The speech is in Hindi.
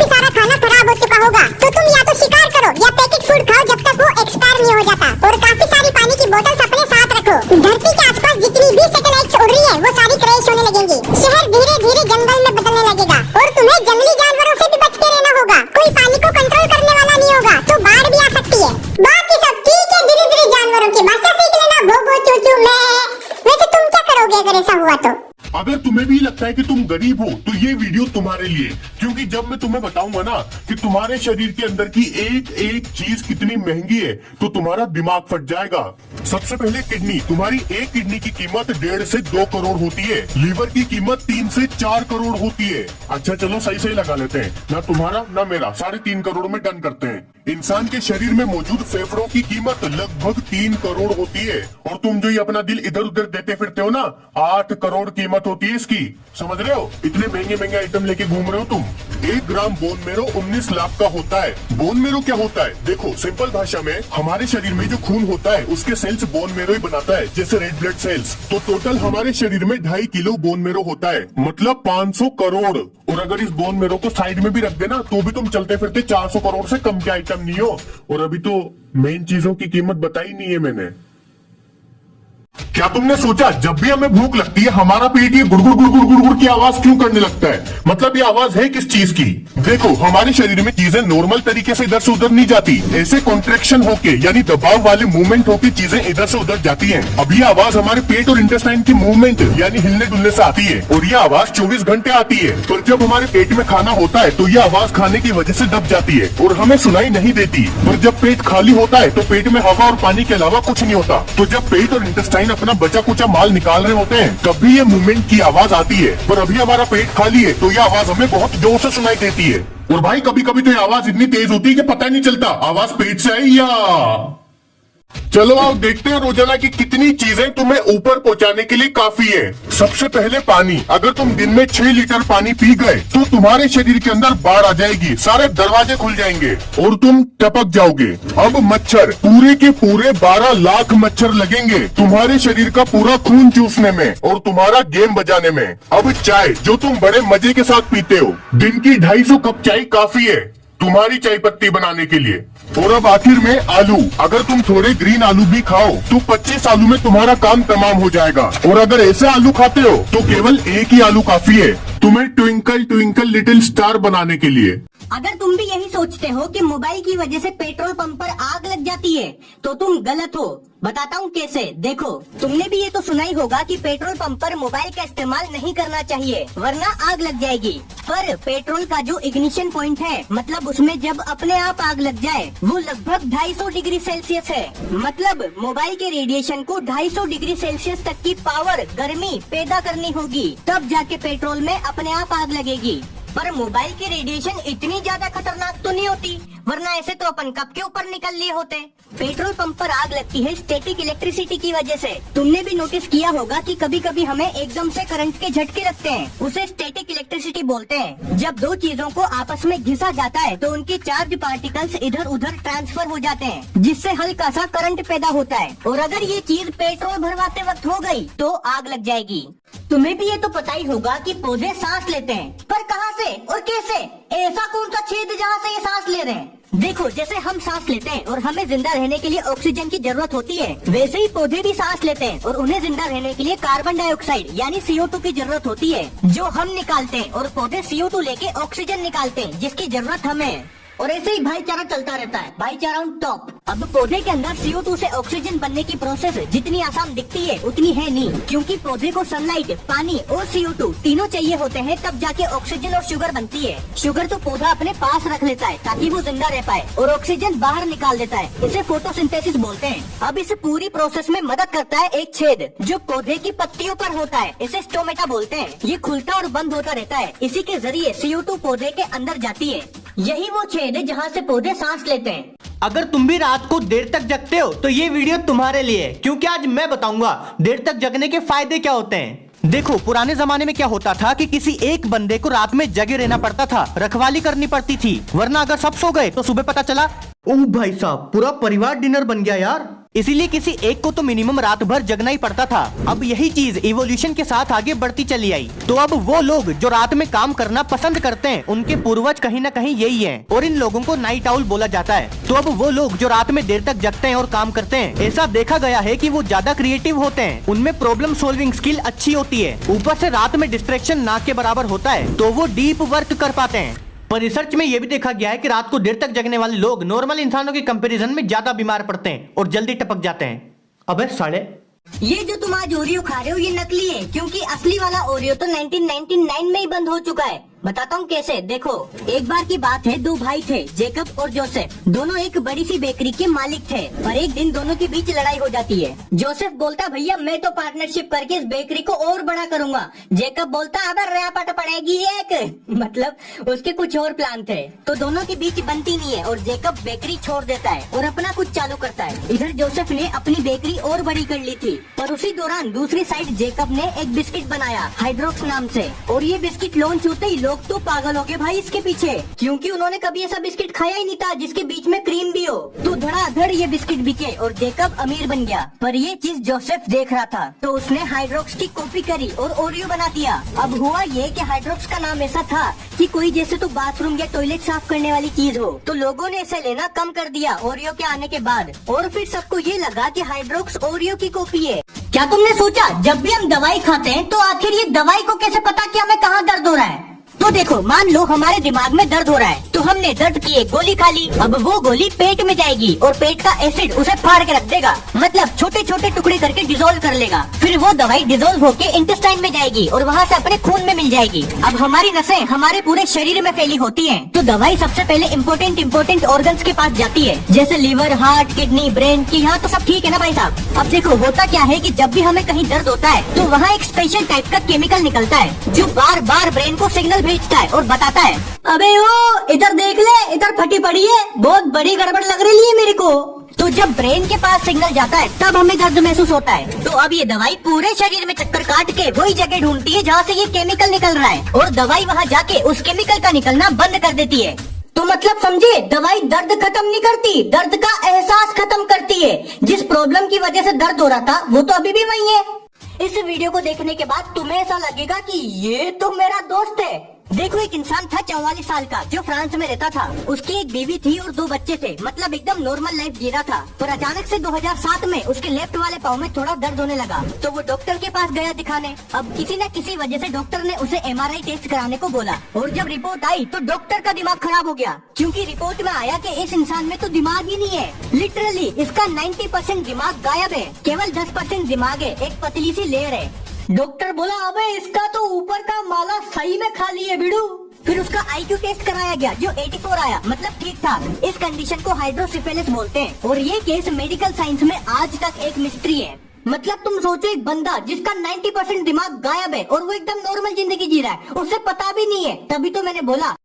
काफी सारा खाना खराब हो चुका होगा, तो तुम या तो शिकार करो या पैकेट फूड खाओ जब तक वो एक्सपायर नहीं हो जाता। और काफी सारी पानी की बोतल अपने साथ रखो। धरती के आसपास जितनी भी सैटेलाइट्स उड़ रही है वो सारी क्रैश होने लगेंगी। शहर धीरे धीरे जंगल में बदलने लगेगा और तुम्हें जंगली जानवरों से भी बच के रहना होगा। कोई पानी को कंट्रोल करने वाला नहीं होगा तो बाढ़ भी आ सकती है। बाकी सब ठीक है, धीरे धीरे जानवरों की भाषा सीख लेना। भो भो चू चू मैं। वैसे तुम क्या करोगे अगर ऐसा हुआ तो? अगर तुम्हें भी लगता है कि तुम गरीब हो तो ये वीडियो तुम्हारे लिए, क्योंकि जब मैं तुम्हें बताऊंगा ना कि तुम्हारे शरीर के अंदर की एक एक चीज कितनी महंगी है तो तुम्हारा दिमाग फट जाएगा। सबसे पहले किडनी। तुम्हारी एक किडनी की कीमत 1.5 से 2 करोड़ होती है। लीवर की कीमत 3 से 4 करोड़ होती है। अच्छा चलो सही सही लगा लेते हैं, ना तुम्हारा ना मेरा, 3.5 करोड़ में डन करते हैं। इंसान के शरीर में मौजूद फेफड़ों की कीमत लगभग 3 करोड़ होती है। और तुम जो ये अपना दिल इधर उधर देते फिरते हो ना, 8 करोड़ कीमत होती है इसकी। समझ रहे हो? इतने महंगे महंगे आइटम लेके घूम रहे हो तुम। 1 ग्राम बोन मेरो 19 लाख का होता है। बोन मेरो क्या होता है? देखो सिंपल भाषा में, हमारे शरीर में जो खून होता है उसके सेल्स बोन मेरो ही बनाता है, जैसे रेड ब्लड सेल्स। तो टोटल हमारे शरीर में 2.5 किलो बोन मेरो होता है, मतलब 500 करोड़। और अगर इस बोन मेरो को साइड में भी रख देना तो भी तुम चलते फिरते 400 करोड़ से कम के आइटम नहीं हो। और अभी तो मेन चीजों की कीमत बताई नहीं है मैंने। क्या तुमने सोचा जब भी हमें भूख लगती है हमारा पेट ये गुड़गुड़ गुड़गुड़ गुड़गुड़ की आवाज क्यों करने लगता है? मतलब ये आवाज है किस चीज की? देखो हमारे शरीर में चीजें नॉर्मल तरीके से इधर से उधर नहीं जाती। ऐसे कॉन्ट्रैक्शन होके यानी दबाव वाले मूवमेंट होके चीजें इधर से उधर जाती हैं। अब ये आवाज हमारे पेट और इंटेस्टाइन की मूवमेंट यानी हिलने डुलने से आती है। और ये आवाज 24 घंटे आती है। पर जब हमारे पेट में खाना होता है तो ये आवाज खाने की वजह से दब जाती है और हमें सुनाई नहीं देती। पर जब पेट खाली होता है तो पेट में हवा और पानी के अलावा कुछ नहीं होता। तो जब पेट और इंटेस्टाइन अपना बचा कुचा माल निकाल रहे होते हैं तब भी ये मूवमेंट की आवाज आती है। पर अभी हमारा पेट खाली है तो ये आवाज हमें बहुत जोर से सुनाई देती है। और भाई कभी कभी तो ये आवाज इतनी तेज होती है कि पता ही नहीं चलता आवाज पेट से आई या। चलो आओ देखते हैं रोजाना की कितनी चीजें तुम्हें ऊपर पहुंचाने के लिए काफी है। सबसे पहले पानी। अगर तुम दिन में 6 लीटर पानी पी गए तो तुम्हारे शरीर के अंदर बाढ़ आ जाएगी, सारे दरवाजे खुल जाएंगे और तुम टपक जाओगे। अब मच्छर, पूरे के पूरे 12 लाख मच्छर लगेंगे तुम्हारे शरीर का पूरा खून चूसने में और तुम्हारा गेम बजाने में। अब चाय, जो तुम बड़े मजे के साथ पीते हो, दिन की 250 कप चाय काफी है तुम्हारी चाय पत्ती बनाने के लिए। और अब आखिर में आलू। अगर तुम थोड़े ग्रीन आलू भी खाओ तो 25 आलू में तुम्हारा काम तमाम हो जाएगा। और अगर ऐसे आलू खाते हो तो केवल एक ही आलू काफी है तुम्हें ट्विंकल ट्विंकल लिटिल स्टार बनाने के लिए। अगर तुम भी यही सोचते हो कि मोबाइल की वजह से पेट्रोल पंप पर आग लग जाती है तो तुम गलत हो। बताता हूँ कैसे। देखो तुमने भी ये तो सुना ही होगा कि पेट्रोल पंप पर मोबाइल का इस्तेमाल नहीं करना चाहिए वरना आग लग जाएगी। पर पेट्रोल का जो इग्निशन पॉइंट है, मतलब उसमें जब अपने आप आग लग जाए, वो लगभग 250 डिग्री सेल्सियस है। मतलब मोबाइल के रेडिएशन को 250 डिग्री सेल्सियस तक की पावर, गर्मी पैदा करनी होगी, तब जाके पेट्रोल में अपने आप आग लगेगी। पर मोबाइल की रेडिएशन इतनी ज्यादा खतरनाक तो नहीं होती, वरना ऐसे तो अपन कब के ऊपर निकल लिए होते। पेट्रोल पंप पर आग लगती है स्टैटिक इलेक्ट्रिसिटी की वजह से। तुमने भी नोटिस किया होगा कि कभी कभी हमें एकदम से करंट के झटके लगते हैं, उसे स्टैटिक इलेक्ट्रिसिटी बोलते हैं। जब दो चीजों को आपस में घिसा जाता है तो उनके चार्ज पार्टिकल्स इधर उधर ट्रांसफर हो जाते हैं, जिससे हल्का सा करंट पैदा होता है। और अगर ये चीज पेट्रोल भरवाते वक्त हो गई तो आग लग जाएगी। तुम्हें भी ये तो पता ही होगा कि पौधे सांस लेते हैं, पर कहाँ से और कैसे? ऐसा कौन सा छेद जहाँ से ये सांस ले रहे हैं? देखो जैसे हम सांस लेते हैं और हमें जिंदा रहने के लिए ऑक्सीजन की जरूरत होती है, वैसे ही पौधे भी सांस लेते हैं और उन्हें जिंदा रहने के लिए कार्बन डाइऑक्साइड यानी CO2 की जरूरत होती है, जो हम निकालते हैं। और पौधे CO2 लेके ऑक्सीजन निकालते हैं जिसकी जरूरत हमें है। और ऐसे ही भाईचारा चलता रहता है, भाईचारा ऑन टॉप। अब पौधे के अंदर CO2 से ऑक्सीजन बनने की प्रोसेस जितनी आसान दिखती है उतनी है नहीं, क्योंकि पौधे को सनलाइट, पानी और CO2 तीनों चाहिए होते हैं, तब जाके ऑक्सीजन और शुगर बनती है। शुगर तो पौधा अपने पास रख लेता है ताकि वो जिंदा रह पाए और ऑक्सीजन बाहर निकाल देता है, इसे फोटोसिंथेसिस बोलते हैं। अब इस पूरी प्रोसेस में मदद करता है एक छेद जो पौधे की पत्तियों पर होता है, इसे स्टोमेटा बोलते हैं। ये खुलता और बंद होता रहता है, इसी के जरिए CO2 पौधे के अंदर जाती है। यही वो छेद है जहाँ से पौधे सांस लेते हैं। अगर तुम भी रात को देर तक जगते हो तो ये वीडियो तुम्हारे लिए है, क्योंकि आज मैं बताऊंगा देर तक जगने के फायदे क्या होते हैं। देखो पुराने जमाने में क्या होता था कि किसी एक बंदे को रात में जगे रहना पड़ता था, रखवाली करनी पड़ती थी, वरना अगर सब सो गए तो सुबह पता चला, ओह भाई साहब पूरा परिवार डिनर बन गया यार। इसीलिए किसी एक को तो मिनिमम रात भर जगना ही पड़ता था। अब यही चीज इवोल्यूशन के साथ आगे बढ़ती चली आई। तो अब वो लोग जो रात में काम करना पसंद करते हैं, उनके पूर्वज कहीं न कहीं यही हैं और इन लोगों को नाइट आउल बोला जाता है। तो अब वो लोग जो रात में देर तक जगते हैं और काम करते हैं, ऐसा देखा गया है कि वो ज्यादा क्रिएटिव होते हैं, उनमें प्रॉब्लम सॉल्विंग स्किल अच्छी होती है, ऊपर से रात में डिस्ट्रैक्शन ना के बराबर होता है, तो वो डीप वर्क कर पाते हैं। पर रिसर्च में ये भी देखा गया है कि रात को देर तक जगने वाले लोग नॉर्मल इंसानों के कंपैरिजन में ज्यादा बीमार पड़ते हैं और जल्दी टपक जाते हैं। अबे साले, ये जो तुम आज ओरियो खा रहे हो ये नकली है, क्योंकि असली वाला ओरियो तो 1999 में ही बंद हो चुका है। बताता हूँ कैसे। देखो, एक बार की बात है, दो भाई थे, जेकब और जोसेफ। दोनों एक बड़ी सी बेकरी के मालिक थे, पर एक दिन दोनों के बीच लड़ाई हो जाती है। जोसेफ बोलता, भैया मैं तो पार्टनरशिप करके इस बेकरी को और बड़ा करूंगा। जेकब बोलता, अब रैपट पड़ेगी एक। मतलब उसके कुछ और प्लान थे, तो दोनों के बीच बनती नहीं है और जेकब बेकरी छोड़ देता है और अपना कुछ चालू करता है। इधर जोसेफ ने अपनी बेकरी और बड़ी कर ली थी, पर उसी दौरान दूसरी साइड जेकब ने एक बिस्किट बनाया हाइड्रोक्स नाम से, और ये बिस्किट लॉन्च होते ही लोग तो पागल हो गए भाई इसके पीछे, क्योंकि उन्होंने कभी ऐसा बिस्किट खाया ही नहीं था जिसके बीच में क्रीम भी हो। तो धड़ाधड़ ये बिस्किट बिके और जेकब अमीर बन गया। पर ये चीज जोसेफ देख रहा था, तो उसने हाइड्रोक्स की कॉपी करी और ओरियो बना दिया। अब हुआ ये कि हाइड्रोक्स का नाम ऐसा था कि कोई जैसे तो बाथरूम या टॉयलेट साफ करने वाली चीज हो, तो लोगों ने इसे लेना कम कर दिया ओरियो के आने के बाद, और फिर सबको ये लगा कि हाइड्रोक्स ओरियो की कॉपी है। क्या तुमने सोचा जब भी हम दवाई खाते हैं तो आखिर ये दवाई को कैसे पता कि हमें कहाँ दर्द हो रहा है? तो देखो, मान लो हमारे दिमाग में दर्द हो रहा है, तो हमने दर्द की एक गोली खा ली। अब वो गोली पेट में जाएगी और पेट का एसिड उसे फाड़ के रख देगा, मतलब छोटे छोटे टुकड़े करके डिसॉल्व कर लेगा। फिर वो दवाई डिसॉल्व होके इंटेस्टाइन में जाएगी और वहाँ से अपने खून में मिल जाएगी। अब हमारी नसें हमारे पूरे शरीर में फैली होती है, तो दवाई सबसे पहले इम्पोर्टेंट ऑर्गन्स के पास जाती है, जैसे लिवर, हार्ट, किडनी, ब्रेन की। यहाँ तो सब ठीक है ना भाई साहब? अब देखो, होता क्या है कि जब भी हमें कहीं दर्द होता है तो वहाँ एक स्पेशल टाइप का केमिकल निकलता है जो बार बार ब्रेन को सिग्नल भेजता है और बताता है, अबे ओ इधर देख ले, इधर फटी पड़ी है, बहुत बड़ी गड़बड़ लग रही है मेरे को। तो जब ब्रेन के पास सिग्नल जाता है तब हमें दर्द महसूस होता है। तो अब ये दवाई पूरे शरीर में चक्कर काट के वही जगह ढूंढती है जहाँ से ये केमिकल निकल रहा है, और दवाई वहाँ जाके उस केमिकल का निकलना बंद कर देती है। तो मतलब समझे, दवाई दर्द खत्म नहीं करती, दर्द का एहसास खत्म करती है। जिस प्रॉब्लम की वजह से दर्द हो रहा था वो तो अभी भी वही है। इस वीडियो को देखने के बाद तुम्हें ऐसा लगेगा कि ये तो मेरा दोस्त है। देखो, एक इंसान था 44 साल का जो फ्रांस में रहता था। उसकी एक बीवी थी और 2 बच्चे थे, मतलब एकदम नॉर्मल लाइफ जी रहा था। पर अचानक से 2007 में उसके लेफ्ट वाले पाँव में थोड़ा दर्द होने लगा, तो वो डॉक्टर के पास गया दिखाने। अब किसी न किसी वजह से डॉक्टर ने उसे MRI टेस्ट कराने को बोला, और जब रिपोर्ट आई तो डॉक्टर का दिमाग खराब हो गया, क्योंकि रिपोर्ट में आया कि इस इंसान में तो दिमाग ही नहीं है। लिटरली इसका 90% दिमाग गायब है, केवल 10% दिमाग है, एक पतली सी लेयर है। डॉक्टर बोला, अबे इसका तो ऊपर का माला सही में खाली है बिड़ू। फिर उसका IQ टेस्ट कराया गया जो 84 आया, मतलब ठीक ठाक। इस कंडीशन को हाइड्रोसिफेलिस बोलते हैं, और ये केस मेडिकल साइंस में आज तक एक मिस्ट्री है। मतलब तुम सोचो, एक बंदा जिसका 90% दिमाग गायब है और वो एकदम नॉर्मल जिंदगी जी रहा है, उसे पता भी नहीं है। तभी तो मैंने बोला